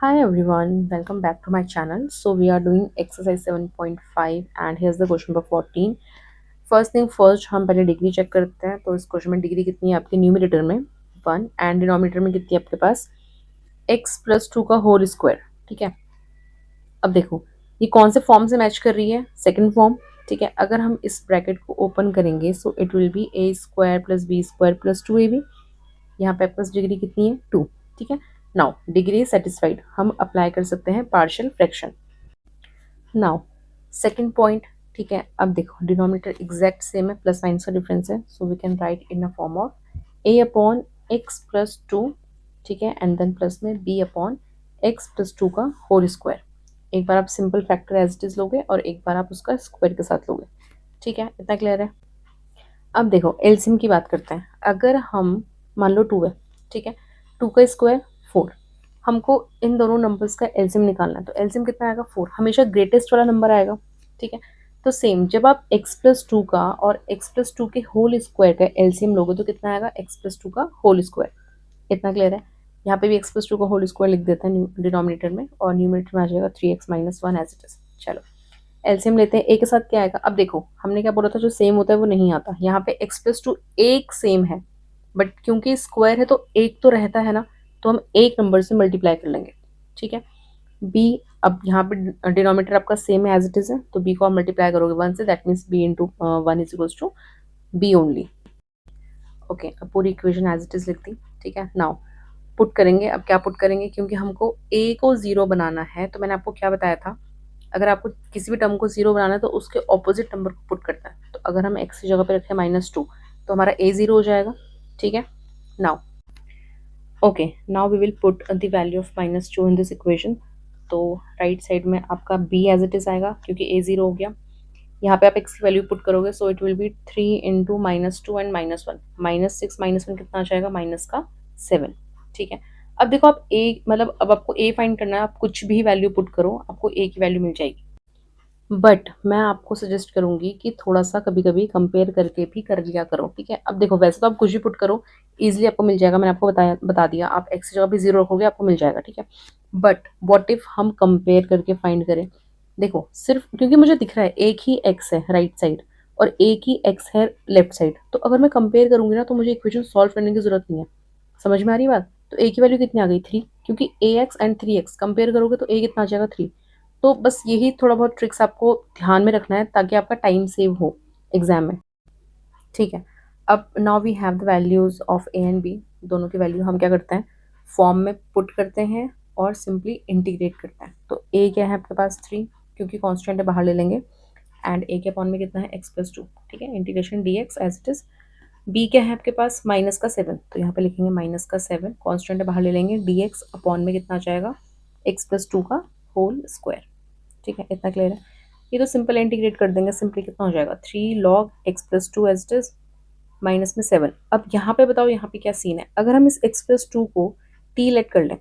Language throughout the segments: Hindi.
Hi everyone, welcome back to my channel. So we are doing exercise 7.5 and here's the question number 14. First thing first हम पहले डिग्री चेक करते हैं। तो इस क्वेश्चन में डिग्री कितनी है आपके न्यूमरेटर में 1 एंड डिनोमिनेटर में कितनी है आपके पास x प्लस 2 का होल स्क्वायर। ठीक है, अब देखो ये कौन से फॉर्म से मैच कर रही है, सेकंड फॉर्म। ठीक है, अगर हम इस ब्रैकेट को ओपन करेंगे सो it will B a square plus b square plus 2ab। यहाँ पे आपके पास डिग्री कितनी है 2। ठीक है, नाउ डिग्री सेटिस्फाइड, हम अप्लाई कर सकते हैं partial fraction. Now second point. ठीक है, अब देखो डिनोमिनेटर एग्जैक्ट सेम है, प्लस साइन का डिफरेंस है, so we can write in a form of a upon x plus 2। ठीक है, एंड देन प्लस में b अपॉन एक्स प्लस 2 का होल स्क्वायर। एक बार आप simple factor as it is लोगे और एक बार आप उसका स्क्वायर के साथ लोगे। ठीक है, इतना क्लियर है। अब देखो एलसीएम की बात करते हैं। अगर हम मान लो 2 है, ठीक है, 2 का स्क्वायर 4, हमको इन दोनों नंबर्स का एलसीएम निकालना है। तो एलसीएम कितना आएगा 4, हमेशा ग्रेटेस्ट वाला नंबर आएगा। ठीक है, तो सेम जब आप x प्लस 2 का और x प्लस 2 के होल स्क्वायर का एलसीएम लोगे तो कितना आएगा x प्लस 2 का होल स्क्वायर। इतना क्लियर है। यहाँ पे भी x प्लस 2 का होल स्क्वायर लिख देता है डिनोमिनेटर में और न्यूमरेटर में आ जाएगा 3x minus 1 as it is. चलो एलसीएम लेते हैं, ए के साथ क्या आएगा। अब देखो हमने क्या बोला था, जो सेम होता है वो नहीं आता। यहाँ पे x प्लस 2 एक सेम है, बट क्योंकि स्क्वायर है तो एक तो रहता है ना, तो हम एक नंबर से मल्टीप्लाई कर लेंगे। ठीक है, b, अब यहाँ पे डिनोमिनेटर आपका सेम है एज इट इज है, तो b को आप मल्टीप्लाई करोगे 1 से, that means b into 1 is equals to b only. Okay, अब पूरी इक्वेशन एज इट इज लिख दी। ठीक है, नाउ पुट करेंगे। अब क्या पुट करेंगे, क्योंकि हमको a को 0 बनाना है, तो मैंने आपको क्या बताया था, अगर आपको किसी भी टर्म को 0 बनाना है तो उसके ऑपोजिट नंबर को पुट करता है। तो अगर हम x की जगह पे रखें -2 तो हमारा a 0 हो जाएगा। ठीक है, now okay, now we will put the value of -2 in this equation. तो राइट साइड में आपका b एज इट इज आएगा क्योंकि a 0 हो गया। यहाँ पे आप x की वैल्यू पुट करोगे, सो it will B 3 into -2 and -1, -6 -1 कितना आ जाएगा, माइनस का 7। ठीक है, अब देखो आप a, मतलब अब आपको a फाइंड करना है, आप कुछ भी वैल्यू पुट करो आपको a की वैल्यू मिल जाएगी। बट मैं आपको सजेस्ट करूंगी कि थोड़ा सा कभी कभी कंपेयर करके भी कर लिया करो। ठीक है, अब देखो वैसे तो आप कुछ भी पुट करो इजीली आपको मिल जाएगा, मैंने आपको बता दिया, आप एक्स की जगह भी 0 रखोगे आपको मिल जाएगा। ठीक है, बट व्हाट इफ हम कंपेयर करके फाइंड करें। देखो सिर्फ क्योंकि मुझे दिख रहा है एक ही एक्स है राइट साइड और एक ही एक्स है लेफ्ट साइड, तो अगर मैं कंपेयर करूंगी ना तो मुझे इक्वेशन सॉल्व करने की जरूरत नहीं है। समझ में आ रही बात। तो ए की वैल्यू कितनी आ गई 3, क्योंकि ए एक्स एंड 3x कंपेयर करोगे तो ए कितना आ जाएगा 3। तो बस यही थोड़ा बहुत ट्रिक्स आपको ध्यान में रखना है ताकि आपका टाइम सेव हो एग्जाम में। ठीक है, अब now we have the values of a and b. दोनों की वैल्यू हम क्या करते हैं, फॉर्म में पुट करते हैं और सिंपली इंटीग्रेट करते हैं। तो ए क्या है आपके पास 3, क्योंकि कॉन्स्टेंट है बाहर ले लेंगे, एंड ए के अपॉन में कितना है x+2। ठीक है, integration d x as it is. B क्या है आपके पास -7, तो यहाँ पे लिखेंगे -7, कॉन्स्टेंट है बाहर ले लेंगे, डी एक्स अपॉन में कितना आ जाएगा x+2 का होल स्क्वायर। ठीक है, इतना क्लियर है। ये तो सिंपल इंटीग्रेट कर देंगे, सिंपली कितना हो जाएगा 3 log x+2 as it is minus में 7। अब यहाँ पे बताओ यहाँ पे क्या सीन है, अगर हम इस x+2 को t लेट कर लें,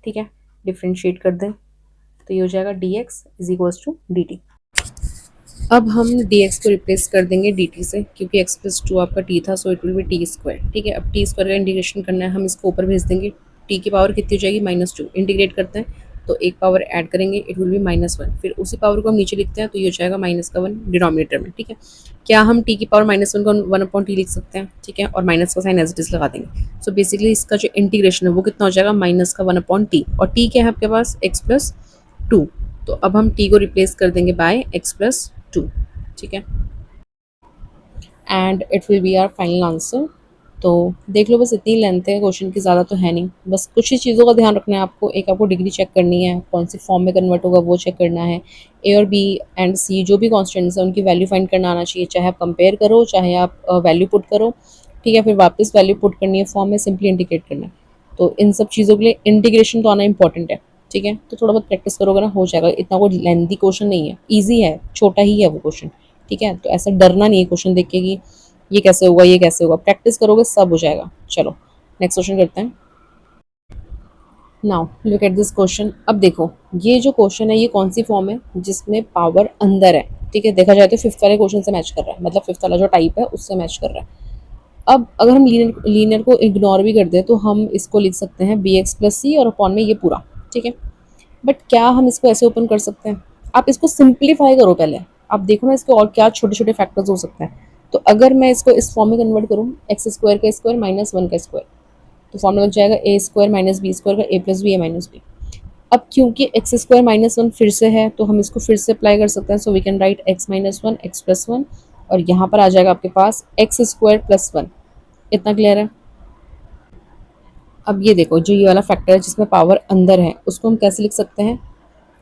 ठीक है, डिफ्रेंशिएट कर दें, तो ये हो जाएगा dx is equals to dt। अब हम dx को रिप्लेस कर देंगे dt से, क्योंकि x+2 आपका t था, सो it will B T square. ठीक है, अब टी स्क्वायर का इंटीग्रेशन करना है, हम इसको ऊपर भेज देंगे। t की पावर कितनी हो जाएगी -2, इंटीग्रेट करते हैं तो एक पावर ऐड करेंगे, इट विल बी -1, फिर उसी पावर को हम नीचे लिखते हैं तो ये हो जाएगा -1 डिनोमिनेटर में। ठीक है, क्या हम t की पावर -1 को 1/t लिख सकते हैं। ठीक है, और माइनस का साइन एज इट इज लगा देंगे। सो बेसिकली इसका जो इंटीग्रेशन है वो कितना हो जाएगा -1/t, और t क्या है आपके पास x+2। तो अब हम t को रिप्लेस कर देंगे बाय x+2। ठीक है, and it will be our final answer. तो देख लो, बस इतनी लेंथ है क्वेश्चन की, ज़्यादा तो है नहीं, बस कुछ ही चीज़ों का ध्यान रखना है आपको। एक आपको डिग्री चेक करनी है, कौन सी फॉर्म में कन्वर्ट होगा वो चेक करना है। ए और बी एंड सी जो भी कॉन्स्टेंट्स हैं उनकी वैल्यू फाइंड करना आना चाहिए, चाहे आप कंपेयर करो चाहे आप वैल्यू पुट करो। ठीक है, फिर वापस वैल्यू पुट करनी है, फॉर्म में सिंपली इंटीग्रेट करना है। तो इन सब चीज़ों के लिए इंटीग्रेशन तो आना इंपॉर्टेंट है। ठीक है, तो थोड़ा बहुत प्रैक्टिस करोगे ना हो जाएगा, इतना कोई लेंथी क्वेश्चन नहीं है, ईजी है, छोटा ही है वो क्वेश्चन। ठीक है, तो ऐसा डरना नहीं है क्वेश्चन देख के कि ये कैसे होगा ये कैसे होगा, प्रैक्टिस करोगे सब हो जाएगा। चलो नेक्स्ट क्वेश्चन करते हैं। Now look at this question. अब देखो ये जो क्वेश्चन है ये कौन सी फॉर्म है जिसमें पावर अंदर है। ठीक है, देखा जाए तो फिफ्थ वाले क्वेश्चन से मैच कर रहा है, मतलब फिफ्थ वाला जो टाइप है उससे मैच कर रहा है। अब अगर हम लीनियर को इग्नोर भी कर दें तो हम इसको लिख सकते हैं bx + c और अपॉन में ये पूरा। ठीक है, बट क्या हम इसको ऐसे ओपन कर सकते हैं? आप इसको सिंप्लीफाई करो पहले, आप देखो ना इसके और क्या छोटे छोटे फैक्टर्स हो सकते हैं। तो अगर मैं इसको इस फॉर्म में कन्वर्ट करूँ, एक्स स्क्वायर का स्क्वायर माइनस वन का स्क्वायर, तो फॉर्मूला बन जाएगा ए स्क्वायर माइनस बी स्क्वायर का ए प्लस बी ए माइनस बी। अब क्योंकि एक्स स्क्वायर माइनस वन फिर से है तो हम इसको फिर से अप्लाई कर सकते हैं। So we can write x minus one x plus one, और यहाँ पर आ जाएगा आपके पास एक्स स्क्वायर प्लस वन। इतना क्लियर है? अब ये देखो, जो ये वाला फैक्टर है जिसमें पावर अंदर है उसको हम कैसे लिख सकते हैं?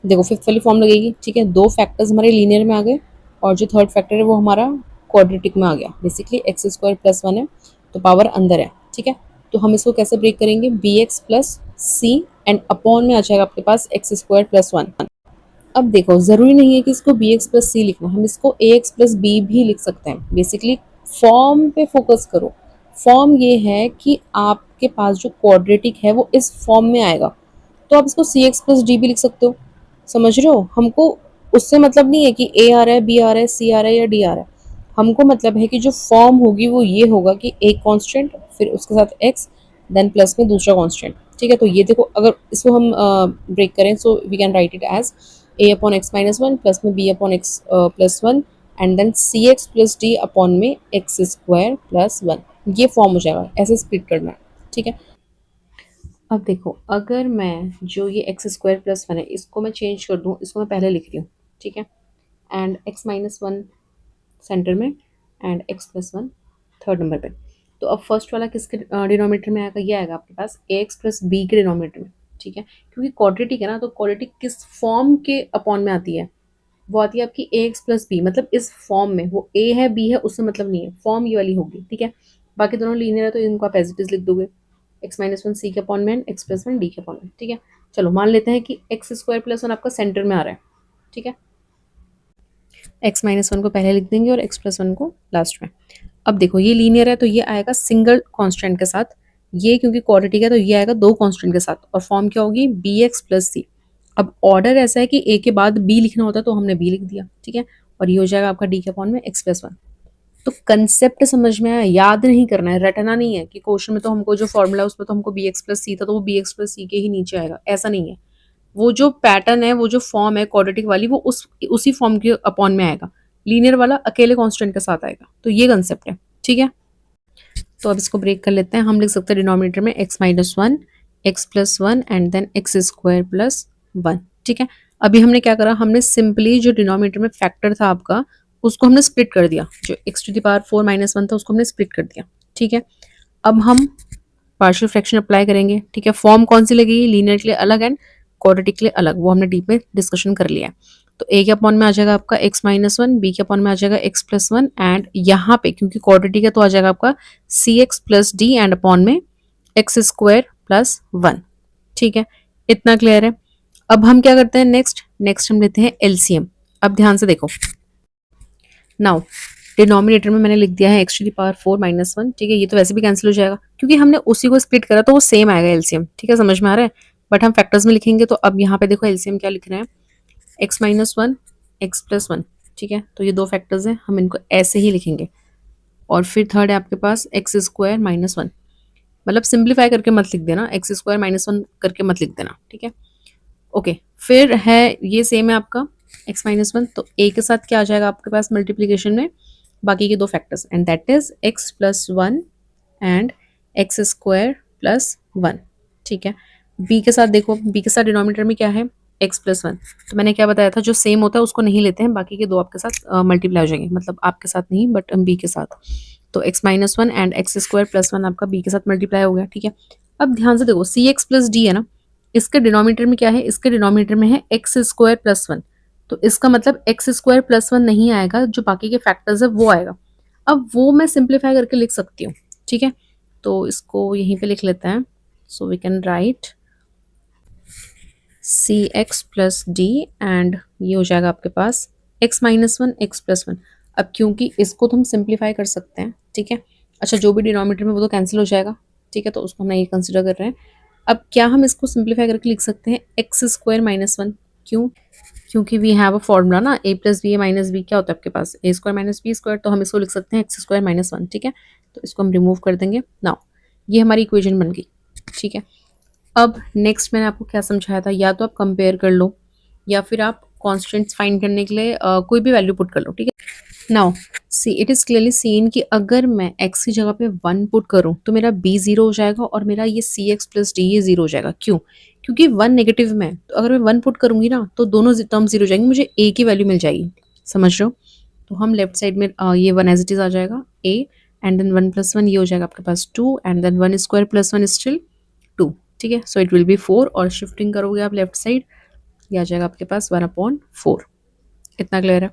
देखो फिफ्थ वाली फॉर्म लगेगी, ठीक है। दो फैक्टर्स हमारे लीनियर में आ गए और जो थर्ड फैक्टर है वो हमारा क्वाड्रेटिक में आ गया। Basically x square plus one है तो पावर अंदर है, ठीक है। तो हम इसको कैसे ब्रेक करेंगे? B x plus c and upon में आ जाएगा आपके पास एक्स स्क्वायर प्लस वन। अब देखो ज़रूरी नहीं है कि इसको बी एक्स प्लस सी लिखना, हम इसको ए एक्स प्लस बी भी लिख सकते हैं। बेसिकली फॉर्म पे फोकस करो। फॉर्म ये है कि आपके पास जो क्वाड्रेटिक है वो इस फॉर्म में आएगा, तो आप इसको सी एक्स प्लस डी भी लिख सकते हो। समझ रहे हो? हमको उससे मतलब नहीं है कि ए आ रहा है, बी आ रहा है, सी आ रहा है या डी आ रहा है। हमको मतलब है कि जो फॉर्म होगी वो ये होगा कि एक कांस्टेंट फिर उसके साथ एक्स देन प्लस में दूसरा कांस्टेंट, ठीक है। तो ये देखो, अगर इसको हम ब्रेक करें so we can write it as a upon x minus one plus में b upon x plus one and then c x plus d upon में एक्स स्क्वायर प्लस वन। ये फॉर्म हो जाएगा, ऐसे स्प्लिट करना है, ठीक है। अब देखो, अगर मैं जो ये एक्स स्क्वायर प्लस वन है इसको मैं चेंज कर दूँ, इसको मैं पहले लिख रही हूँ, ठीक है। And x minus one center में and x plus one third number पे। तो अब फर्स्ट वाला किसके डिनोमिनेटर में आएगा? ये आएगा आपके पास ए एक्स प्लस बी के डिनोमिनेटर में, ठीक है। क्योंकि क्वाड्रेटिक है ना, तो क्वाड्रेटिक किस फॉर्म के अपॉन में आती है? वो आती है आपकी ए एक्स प्लस बी, मतलब इस फॉर्म में। वो ए है बी है उससे मतलब नहीं है, फॉर्म ये वाली होगी, ठीक है। बाकी दोनों लीनियर है तो इनको आप एज इट इज लिख दोगे, एक्स माइनस वन सी के अपॉन में एक्स प्लस वन डी के अपॉन में, ठीक है। चलो मान लेते हैं कि एक्स स्क्वायर प्लस वन आपका सेंटर में आ रहा है, ठीक है। एक्स माइनस वन को पहले लिख देंगे और एक्स प्लस वन को लास्ट में। अब देखो ये लीनियर है तो ये आएगा सिंगल कांस्टेंट के साथ, ये क्योंकि क्वाड्रेटिक है तो ये आएगा दो कांस्टेंट के साथ, और फॉर्म क्या होगी? बी एक्स प्लस सी। अब ऑर्डर ऐसा है कि ए के बाद बी लिखना होता है तो हमने बी लिख दिया, ठीक है। और ये हो जाएगा आपका डी के अपॉन में एक्स प्लस वन। तो कंसेप्ट समझ में आया? याद नहीं करना है, रटना नहीं है कि क्वेश्चन में तो हमको जो फॉर्मूला है उसमें तो हमको बी एक्स प्लस सी था तो वो बी एक्स प्लस सी के ही नीचे आएगा, ऐसा नहीं है। वो जो पैटर्न है, वो जो फॉर्म है क्वाड्रेटिक वाली, वो उसी फॉर्म के अपॉन में आएगा। लीनियर वाला अकेले कांस्टेंट के साथ आएगा, तो ये कंसेप्ट है, ठीक है। तो अब इसको ब्रेक कर लेते हैं। हम लिख सकते हैं डिनोमिनेटर में x minus one x plus one and then x square plus one, ठीक है। अभी हमने क्या करा? हमने सिंपली जो डिनोमिनेटर में फैक्टर था आपका उसको हमने स्प्लिट कर दिया, जो x to the power four minus one था उसको हमने स्प्लिट कर दिया, ठीक है। अब हम पार्शियल फ्रैक्शन अप्लाई करेंगे, ठीक है। फॉर्म कौन सी लगेगी? लीनियर के लिए अलग एंड क्वाड्रेटिक के लिए अलग, वो हमने डीप में डिस्कशन कर लिया है। तो ए के अपॉन में आ जाएगा आपका एक्स माइनस वन, बी के अपॉन में आ जाएगा एक्स प्लस वन, एंड यहाँ पे क्योंकि क्वाड्रेटिक है तो आ जाएगा आपका c x plus d and upon में एक्स स्क्वायर प्लस वन, ठीक है। इतना क्लियर है? अब हम क्या करते हैं? नेक्स्ट नेक्स्ट हम लेते हैं एलसीएम। अब ध्यान से देखो, नाउ डिनोमिनेटर में मैंने लिख दिया है x to the power four minus one, ठीक है। ये तो वैसे भी कैंसिल हो जाएगा क्योंकि हमने उसी को स्प्लिट करा तो वो सेम आएगा एलसीएम, ठीक है। समझ में आ रहा है? बट हम फैक्टर्स में लिखेंगे तो अब यहाँ पे देखो एलसीएम क्या लिख रहे हैं? X minus one x plus one, ठीक है। तो ये दो फैक्टर्स हैं, हम इनको ऐसे ही लिखेंगे। और फिर थर्ड है आपके पास एक्स स्क्वायर माइनस वन, मतलब सिंप्लीफाई करके मत लिख देना, एक्स स्क्वायर माइनस वन करके मत लिख देना, ठीक है। ओके, फिर है ये सेम है आपका एक्स माइनस वन, तो ए के साथ क्या आ जाएगा आपके पास मल्टीप्लीकेशन में? बाकी के दो factors, and that is x plus one and x square plus one, ठीक है। बी के साथ देखो, बी के साथ डिनोमिनेटर में क्या है? X plus one. तो मैंने क्या बताया था, जो सेम होता है उसको नहीं लेते हैं, बाकी के दो आपके साथ मल्टीप्लाई हो जाएंगे, मतलब आपके साथ नहीं बट बी के साथ। तो x minus one and x square plus one आपका बी के साथ मल्टीप्लाई हो गया, ठीक है। अब ध्यान से देखो, सी एक्स प्लस डी है ना, इसके डिनोमिनेटर में क्या है? इसके डिनोमिनेटर में है एक्स स्क्वायर प्लस वन, तो इसका मतलब एक्स स्क्वायर प्लस वन नहीं आएगा, जो बाकी के फैक्टर्स है वो आएगा। अब वो मैं सिंप्लीफाई करके लिख सकती हूँ, ठीक है। तो इसको यहीं पे लिख लेते हैं। So we can write c x plus d and ये हो जाएगा आपके पास x minus one x plus one. अब क्योंकि इसको तो हम सिंप्लीफाई कर सकते हैं, ठीक है। अच्छा, जो भी डिनोमिनेटर में वो तो कैंसिल हो जाएगा, ठीक है। तो उसको हम ये कंसिडर कर रहे हैं। अब क्या हम इसको सिंप्लीफाई करके लिख सकते हैं? X square minus one. क्यों? क्योंकि वी हैव अ फॉर्मूला ना, ए प्लस बी ए माइनस बी क्या होता है आपके पास? ए स्क्वायर माइनस बी स्क्वायर। तो हम इसको लिख सकते हैं एक्स स्क्वायर माइनस वन, ठीक है। तो इसको हम रिमूव कर देंगे। नाउ ये हमारी इक्वेशन बन गई, ठीक है। अब नेक्स्ट मैंने आपको क्या समझाया था, या तो आप कंपेयर कर लो या फिर आप कॉन्स्टेंट्स फाइंड करने के लिए कोई भी वैल्यू पुट कर लो, ठीक है। Now see it is clearly seen कि अगर मैं x की जगह पे 1 पुट करूं तो मेरा b 0 हो जाएगा और मेरा ये सी एक्स प्लस डी ये 0 हो जाएगा। क्यों? क्योंकि 1 नेगेटिव में है, तो अगर मैं 1 पुट करूंगी ना तो दोनों टर्म 0 हो जाएंगे, मुझे a की वैल्यू मिल जाएगी। समझ रहे हो? तो हम लेफ्ट साइड में ये 1 एज इट इज आ जाएगा a, एंड देन 1 प्लस 1 ये हो जाएगा आपके पास 2, and then 1 square plus 1 still 2। ठीक है, सो इट विल बी 4, और शिफ्टिंग करोगे आप लेफ्ट साइड, ये आ जाएगा आपके पास 1/4। इतना क्लियर है?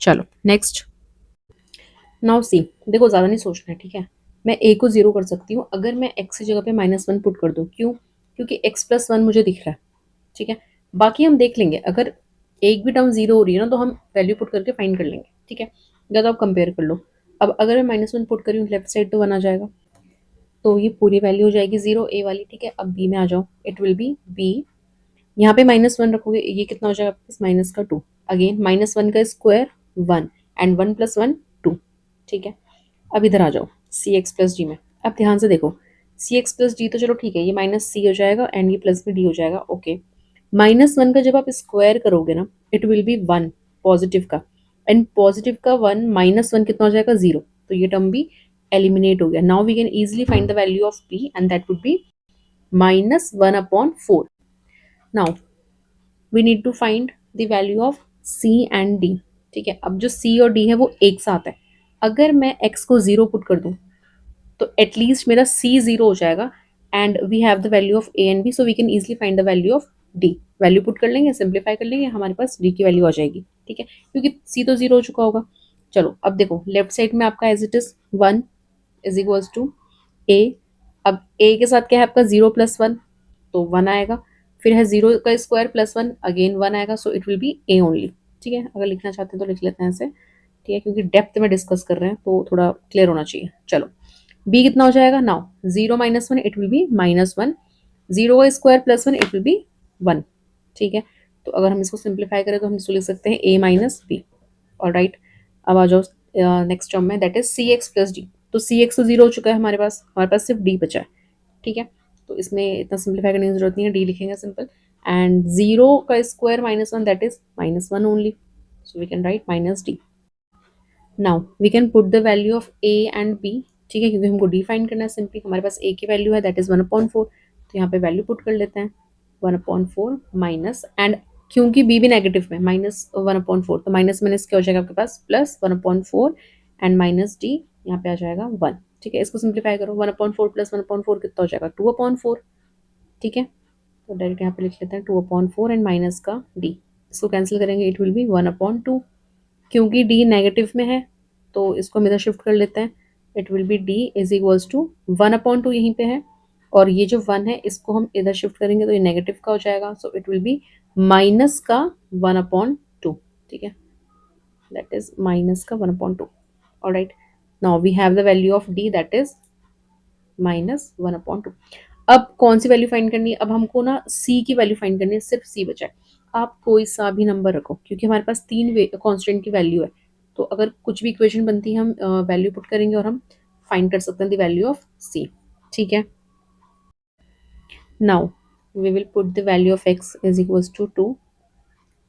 चलो नेक्स्ट। नाउ सी, देखो ज़्यादा नहीं सोचना है, ठीक है। मैं a को 0 कर सकती हूँ अगर मैं x की जगह पे -1 पुट कर दूँ। क्यों? क्योंकि x प्लस 1 मुझे दिख रहा है, ठीक है। बाकी हम देख लेंगे, अगर एक भी टर्म 0 हो रही है ना तो हम वैल्यू पुट करके फाइंड कर लेंगे, ठीक है। या तो आप कंपेयर कर लो। अब अगर मैं -1 पुट करी हूँ लेफ्ट साइड तो 1 आ जाएगा, तो ये पूरी वैल्यू हो जाएगी 0 a वाली, ठीक है। अब b में आ जाओ, इट विल बी b, यहाँ पे -1 रखोगे, ये कितना हो जाएगा आपके पास माइनस का 2, अगेन -1 का स्क्वायर 1, एंड 1 प्लस 1 2, ठीक है। अब इधर आ जाओ सी एक्स प्लस डी में। अब ध्यान से देखो, सी एक्स प्लस डी तो चलो ठीक है, ये माइनस सी हो जाएगा एंड ये प्लस में डी हो जाएगा, ओके। -1 का जब आप स्क्वायर करोगे ना, इट विल बी 1 पॉजिटिव का, एंड पॉजिटिव का 1 -1 कितना हो जाएगा 0, तो ये टर्म भी एलिमिनेट हो गया। Now we can easily find the value of p and that would be -1/4। Now we need to find the value of c and d, ठीक है। अब जो सी और डी है वो एक साथ है, अगर मैं एक्स को 0 पुट कर दूं तो एटलीस्ट मेरा सी 0 हो जाएगा, and we have the value of a and b, so we can easily find the value of d. Value put कर लेंगे, सिंप्लीफाई कर लेंगे, हमारे पास डी की वैल्यू आ जाएगी, ठीक है, क्योंकि सी तो 0 हो चुका होगा। चलो अब देखो, लेफ्ट साइड में आपका as it is 1 is equals to a. अब ए के साथ क्या है आपका 0 प्लस 1, तो 1 आएगा। फिर है 0 का स्क्वायर प्लस 1, अगेन 1 आएगा, सो it will B A only, ठीक है। अगर लिखना चाहते हैं तो लिख लेते हैं ऐसे, ठीक है, क्योंकि डेप्थ में डिस्कस कर रहे हैं तो थोड़ा क्लियर होना चाहिए। चलो b कितना हो जाएगा नाउ, 0 - 1 इट विल बी -1, 0 का square plus 1 it will B 1, ठीक है। तो अगर हम इसको सिंप्लीफाई करें तो हम इसको लिख सकते हैं a माइनस बी। और राइट, अब आ जाओ नेक्स्ट टर्म में, that is c x plus d. तो सी एक्स तो 0 हो चुका है हमारे पास सिर्फ d बचा है, ठीक है। तो इसमें इतना सिंप्लीफाई करने की जरूरत नहीं है, डी लिखेंगे सिंपल, एंड 0 का square -1 that is -1 only, so we can write minus d. Now we can put the value of a and b, ठीक है, क्योंकि हमको डी फाइंड करना है सिंपली। हमारे पास ए की वैल्यू है दैट इज 1/4, तो यहाँ पे वैल्यू पुट कर लेते हैं 1/4 माइनस, एंड क्योंकि बी भी नेगेटिव में -1/4, तो माइनस माइनस क्या हो जाएगा आपके पास प्लस 1/4, एंड माइनस डी यहाँ पे आ जाएगा 1, ठीक है। इसको सिंप्लीफाई करो, 1/4 प्लस 1/4 कितना हो जाएगा 2/4, ठीक है। तो डायरेक्ट यहाँ पे लिख लेते हैं 2/4 एंड माइनस का डी, इसको कैंसिल करेंगे, इट विल बी 1/2। क्योंकि डी नेगेटिव में है तो इसको हम इधर शिफ्ट कर लेते हैं, it will be d is equals to 1/2 यहीं पे है, और ये जो 1 है इसको हम इधर शिफ्ट करेंगे तो ये नेगेटिव का हो जाएगा, so it will be minus का 1/2, ठीक है, दैट इज माइनस का 1/2। Alright, now we have the value of d that is -1/2। अब कौन सी वैल्यू फाइंड करनी है? अब हमको ना सी की वैल्यू फाइंड करनी है, सिर्फ सी बचा है। आप कोई सा भी नंबर रखो, क्योंकि हमारे पास 3 कांस्टेंट की वैल्यू है, तो अगर कुछ भी इक्वेशन बनती है हम वैल्यू पुट करेंगे और हम फाइंड कर सकते हैं द वैल्यू ऑफ सी, ठीक है। Now we will put the value of x is equals to 2,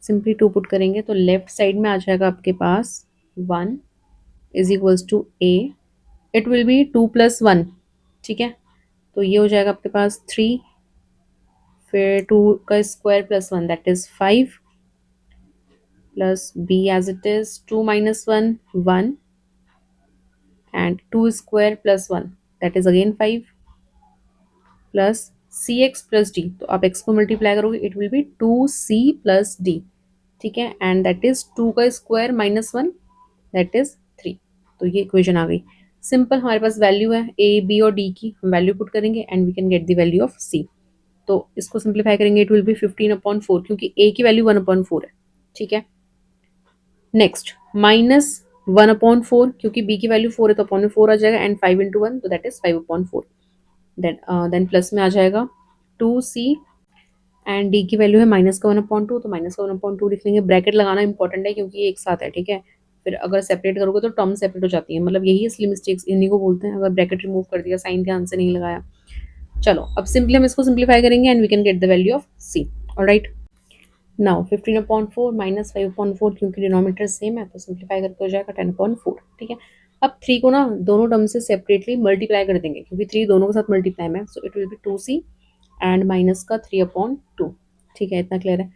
simply 2 put करेंगे तो लेफ्ट साइड में आ जाएगा आपके पास 1 is equals to a, it will be 2 + 1, ठीक है। तो ये हो जाएगा आपके पास 3, फिर 2 का square plus 1 that is 5, plus b as it is 2 - 1 1, and 2 square plus 1 that is again 5, plus c x plus d, तो आप x को मल्टीप्लाई करोगे it will be 2c plus d, ठीक है, एंड दैट इज 2 का स्क्वायर -1 दैट इज 3। तो ये इक्वेशन आ गई सिंपल। हमारे पास वैल्यू है a b और d की, हम वैल्यू पुट करेंगे and we can get the value of c। तो इसको सिंप्लीफाई करेंगे इट विल बी 15/4, क्योंकि a की वैल्यू 1/4 है, ठीक है। नेक्स्ट -1/4, क्योंकि b की वैल्यू 4 है तो अपॉन में 4 आ जाएगा, एंड 5 × 1 तो दैट इज 5/4। देन प्लस में आ जाएगा 2c, एंड d की वैल्यू है -1/2, तो -1/2 लिख लेंगे। ब्रैकेट लगाना इंपॉर्टेंट है क्योंकि ये एक साथ है, ठीक है। फिर अगर सेपरेट करोगे तो टर्म सेपरेट हो जाती है, मतलब यही असली मिस्टेक्स इन्हीं को बोलते हैं, अगर ब्रैकेट रिमूव कर दिया, साइन ध्यान से नहीं लगाया चलो अब सिंपली हम इसको सिंप्लीफाई करेंगे and we can get the value of c. Alright, now 15/4 minus 5/4, क्योंकि डिनोमीटर सेम है तो सिंप्लीफाई करके हो जाएगा 10/4। ठीक है, अब 3 को ना दोनों टर्म से सेपरेटली मल्टीप्लाई कर देंगे, क्योंकि 3 दोनों के साथ मल्टीप्लाई में, सो it will be 2c and minus का 3/2। ठीक है, इतना क्लियर है।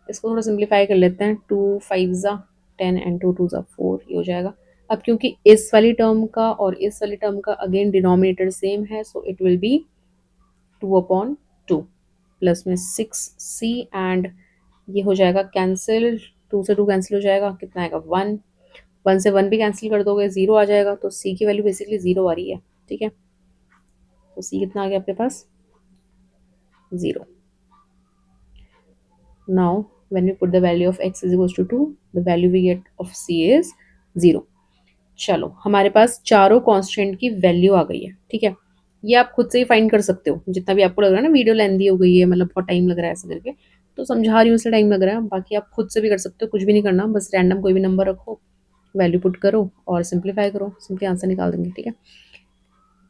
इसको थोड़ा सिंप्लीफाई कर लेते हैं, 2 5 ज़ा 10 एंड 2 2 ज़ा 4, ये हो जाएगा। अब क्योंकि इस वाली टर्म का और इस वाली टर्म का अगेन डिनोमिनेटर सेम है, सो इट विल बी 2/2 प्लस में 6c एंड ये हो जाएगा कैंसिल, 2 से 2 कैंसिल हो जाएगा, कितना आएगा 1, 1 से 1 भी कैंसिल कर दोगे 0 आ जाएगा, तो c की वैल्यू बेसिकली 0 आ रही है। ठीक है, तो c कितना आ गया आपके पास 0। Now, when we put the value of x is equals to 2, the value we get of c is 0। चलो हमारे पास चारों कांस्टेंट की वैल्यू आ गई है। ठीक है, ये आप खुद से ही फाइंड कर सकते हो, जितना भी आपको लग रहा है ना वीडियो लेंदी हो गई है, मतलब बहुत टाइम लग रहा है ऐसा करके, तो समझा रही हूँ इसलिए टाइम लग रहा है, बाकी आप खुद से भी कर सकते हो, कुछ भी नहीं करना, बस रैंडम कोई भी नंबर रखो, वैल्यू पुट करो और सिंप्लीफाई करो, सिंपली आंसर निकाल देंगे। ठीक है,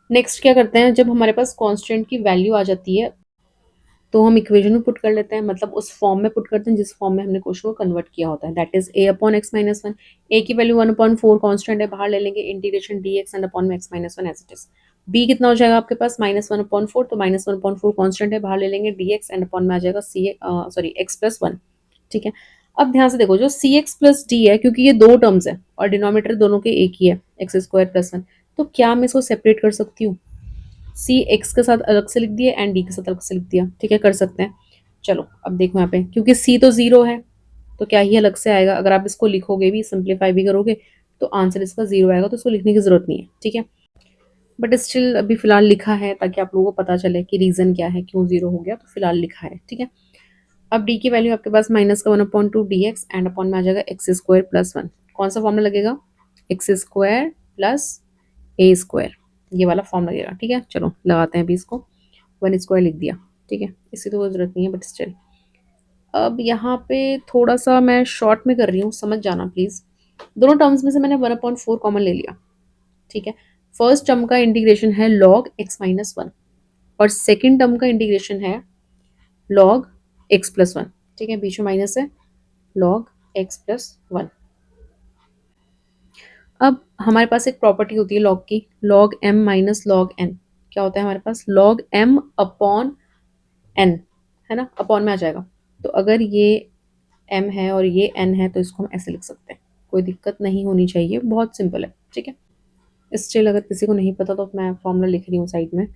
नेक्स्ट क्या करते हैं, जब हमारे पास कांस्टेंट की वैल्यू आ जाती है तो हम इक्वेशन में पुट कर लेते हैं, मतलब उस फॉर्म में पुट करते हैं जिस फॉर्म में हमने क्वेश्चन को कन्वर्ट किया होता है, that is a upon x minus one. A की वैल्यू 1/4 कांस्टेंट है, बाहर ले लेंगे इंटीग्रेशन dx एंड अपॉन में x minus one as it is. b कितना हो जाएगा आपके पास -1/4, तो -1/4 कांस्टेंट है, बाहर ले लेंगे dx एंड अपॉन में आ जाएगा x प्लस वन। ठीक है, अब ध्यान से देखो, जो सी एक्स प्लस डी है, क्योंकि ये दो टर्म्स है और डिनोमीटर दोनों के एक ही है, एक्स स्क्वायर प्लस वन, तो क्या मैं इसको सेपरेट कर सकती हूँ, सी एक्स के साथ अलग से लिख दिया एंड डी के साथ अलग से लिख दिया। ठीक है, कर सकते हैं। चलो अब देखो यहाँ पे, क्योंकि सी तो जीरो है तो क्या ही अलग से आएगा, अगर आप इसको लिखोगे भी सिंप्लीफाई भी करोगे तो आंसर इसका जीरो आएगा, तो इसको लिखने की जरूरत नहीं है। ठीक है, बट स्टिल अभी फिलहाल लिखा है ताकि आप लोगों को पता चले कि रीजन क्या है, क्यों जीरो हो गया, तो फिलहाल लिखा है। ठीक है, अब डी की वैल्यू आपके पास माइनस का 1/2 डी एक्स एंड अपॉन में आ जाएगा एक्स स्क्वायर प्लस वन। कौन सा फॉर्मूला लगेगा, एक्स स्क्वायर प्लस ए स्क्वायर, ये वाला फॉर्म लगेगा। ठीक है, चलो लगाते हैं अभी इसको, 1 स्क्वायर लिख दिया। ठीक है, इसकी तो कोई ज़रूरत नहीं है, बट स्टिल अब यहाँ पे थोड़ा सा मैं शॉर्ट में कर रही हूँ, समझ जाना प्लीज़। दोनों टर्म्स में से मैंने 1/4 कॉमन ले लिया। ठीक है, फर्स्ट टर्म का इंटीग्रेशन है log x माइनस वन और सेकेंड टर्म का इंटीग्रेशन है log x प्लस वन। ठीक है, बीच में माइनस है, log x प्लस वन। अब हमारे पास एक प्रॉपर्टी होती है log की, log m minus log n। क्या होता है हमारे पास, log m अपॉन n, है ना, अपॉन में आ जाएगा। तो अगर ये m है और ये n है तो इसको हम ऐसे लिख सकते हैं, कोई दिक्कत नहीं होनी चाहिए, बहुत सिंपल है। ठीक है, स्टिल अगर किसी को नहीं पता तो मैं फॉर्मूला लिख रही हूँ साइड में,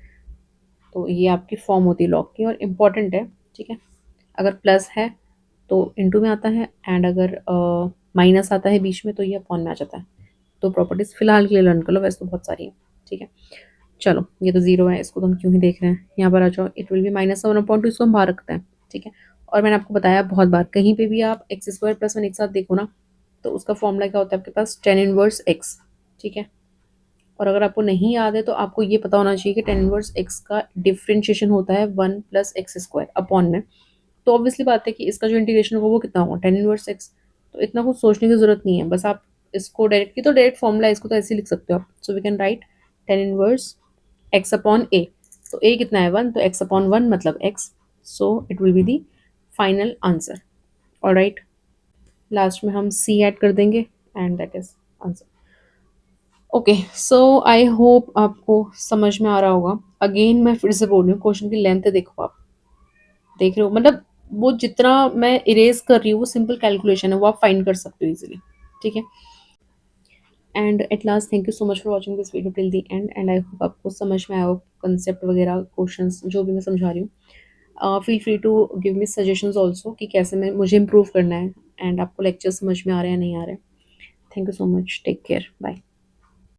तो ये आपकी फॉर्म होती है लॉग की और इम्पॉर्टेंट है। ठीक है, अगर प्लस है तो इनटू में आता है एंड अगर माइनस आता है बीच में तो ये अपॉन में आ जाता है। तो प्रॉपर्टीज फिलहाल के लिए लर्न कर लो, वैसे तो बहुत सारी है। ठीक है, चलो ये तो जीरो है, इसको तो हम क्यों ही देख रहे हैं, यहाँ पर आ जाओ, इट विल बी -1/2, इसको हम बाहर रखते हैं। ठीक है, और मैंने आपको बताया बहुत बार, कहीं पे भी आप एक्स स्क्वायर प्लस वन एक साथ देखो ना, तो उसका फॉर्मूला क्या होता है आपके पास, tan इनवर्स एक्स। ठीक है, और अगर आपको नहीं याद है तो आपको ये पता होना चाहिए कि tan इनवर्स एक्स का डिफरेंशिएशन होता है 1 प्लस एक्स स्क्वायर अपॉन में। तो ऑब्वियसली बात है कि इसका जो इंटीग्रेशन होगा वो कितना होगा, tan इनवर्स एक्स। तो इतना कुछ सोचने की जरूरत नहीं है, बस आप इसको डायरेक्टली, तो डायरेक्ट फॉर्मूला है, इसको तो ऐसे ही लिख सकते हो आप। So we can write tan inverse x upon a. तो ए कितना है 1, तो एक्स अपॉन वन मतलब x, so it will be the final answer. Alright, last में हम सी ऐड कर देंगे and that is answer. Okay, so I hope आपको समझ में आ रहा होगा। अगेन मैं फिर से बोल रही हूँ, क्वेश्चन की लेंथ देखो, आप देख रहे हो, मतलब वो जितना मैं इरेज कर रही हूँ वो सिंपल कैलकुलेशन है, वो आप फाइंड कर सकते हो इजीली। ठीक है, and at last thank you so much for watching this video till the and I hope आपको समझ में आया हो कंसेप्ट वगैरह, क्वेश्चंस जो भी मैं समझा रही हूँ। Feel free to give me suggestions also कि कैसे मैं मुझे इम्प्रूव करना है, एंड आपको लेक्चर समझ में आ रहे हैं या नहीं आ रहे हैं। Thank you so much, take care, bye.